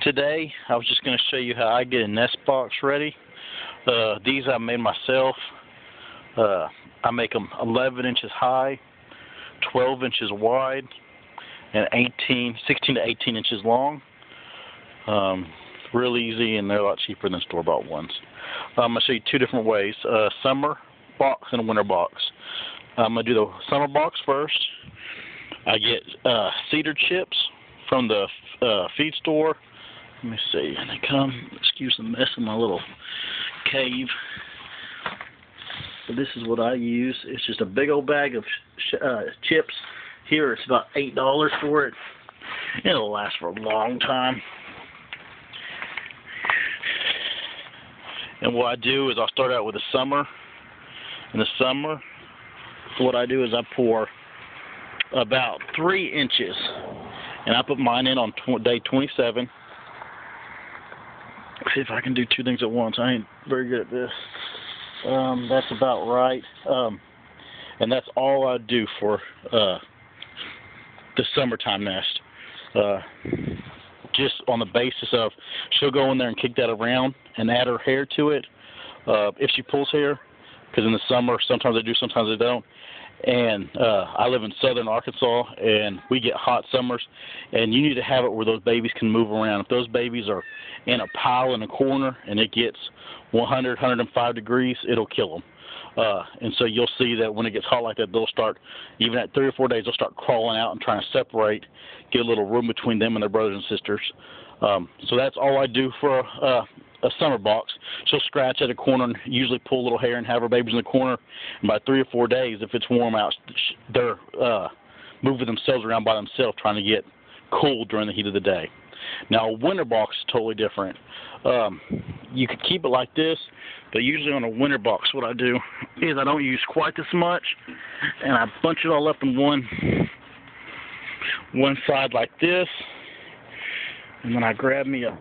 Today, I was just going to show you how I get a nest box ready. These I made myself. I make them 11 inches high, 12 inches wide, and 16 to 18 inches long. Real easy, and they're a lot cheaper than store-bought ones. I'm going to show you two different ways, a summer box and a winter box. I'm going to do the summer box first. I get cedar chips from the feed store. Let me see, they come, excuse the mess in my little cave. But this is what I use. It's just a big old bag of chips. Here it's about $8 for it. It'll last for a long time. And what I do is I'll start out with the summer. In the summer, what I do is I pour about 3 inches. And I put mine in on day 27. See if I can do two things at once. I ain't very good at this. That's about right. And that's all I do for the summertime nest. Just on the basis of she'll go in there and kick that around and add her hair to it. If she pulls hair, because in the summer sometimes they do, sometimes they don't. And I live in southern Arkansas, and we get hot summers, and you need to have it where those babies can move around. If those babies are in a pile in a corner and it gets 100, 105 degrees, it'll kill them. And so you'll see that when it gets hot like that, they'll start, even at 3 or 4 days, they'll start crawling out and trying to separate, get a little room between them and their brothers and sisters. So that's all I do for a summer box. She'll scratch at a corner and usually pull a little hair and have her babies in the corner. And by 3 or 4 days, if it's warm out, they're moving themselves around by themselves trying to get cool during the heat of the day. Now, a winter box is totally different. You could keep it like this, but usually on a winter box, what I do is I don't use quite this much, and I bunch it all up in one side like this, and then I grab me a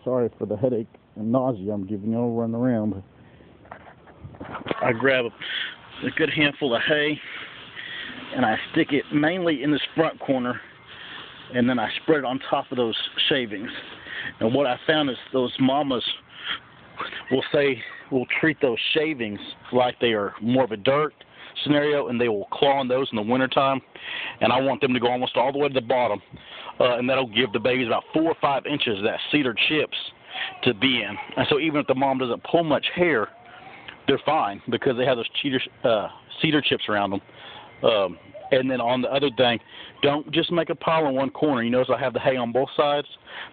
sorry for the headache and nausea I'm giving you, all running around, but I grab a good handful of hay, and I stick it mainly in this front corner, and then I spread it on top of those shavings. And what I found is those mamas will treat those shavings like they are more of a dirt scenario, and they will claw on those in the wintertime. And I want them to go almost all the way to the bottom, and that'll give the babies about 4 or 5 inches of that cedar chips to be in. And so even if the mom doesn't pull much hair, they're fine because they have those cedar chips around them. And then on the other thing, don't just make a pile in one corner. You notice I have the hay on both sides.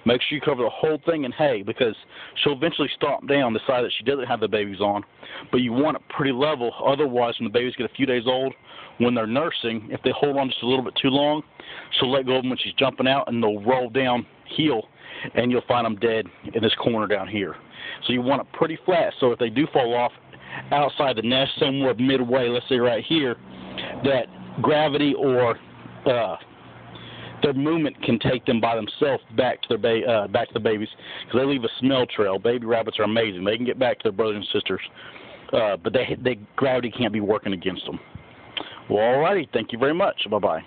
Make sure you cover the whole thing in hay because she'll eventually stomp down the side that she doesn't have the babies on. But you want it pretty level. Otherwise, when the babies get a few days old, when they're nursing, if they hold on just a little bit too long, she'll let go of them when she's jumping out, and they'll roll down heel, and you'll find them dead in this corner down here. So you want it pretty flat. So if they do fall off outside the nest somewhere midway, let's say right here, that gravity or their movement can take them by themselves back to their back to the babies, because they leave a smell trail. Baby rabbits are amazing; they can get back to their brothers and sisters, but gravity can't be working against them. Well, alrighty, thank you very much. Bye bye.